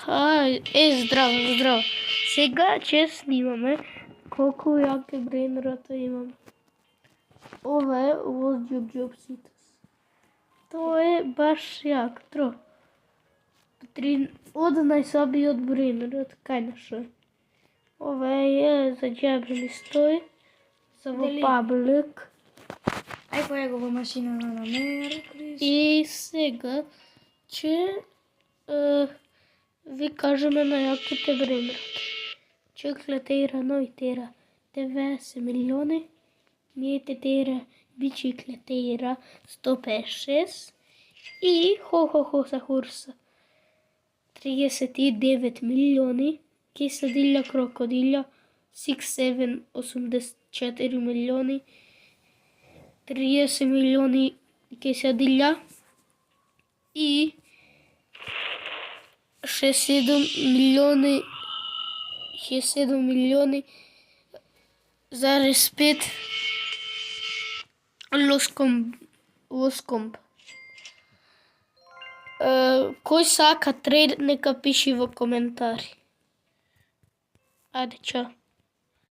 Здраво, здраво. Сега ќе снимаме колку јаки брейнрота имам. Ова е World Job Cities. Тоа е баш јак, тро. Од најслабиот брейнрот, кај нашо е. Ова е за џебе ми стои, за во паблик. Ај која го во машина на намери. И сега ќе ви кажеме на јаките брейнроти. Чиклетира нојтира 90 милиони, нијететира бичиклетира 156 и хо са хурса 39 милиони, киседилја крокодилја 6784 милиони, 30 милиони киседилја и 67 милиони зарез 5 лоскомб. Кој сака трейд, нека пиши во коментари. Ајде, чао.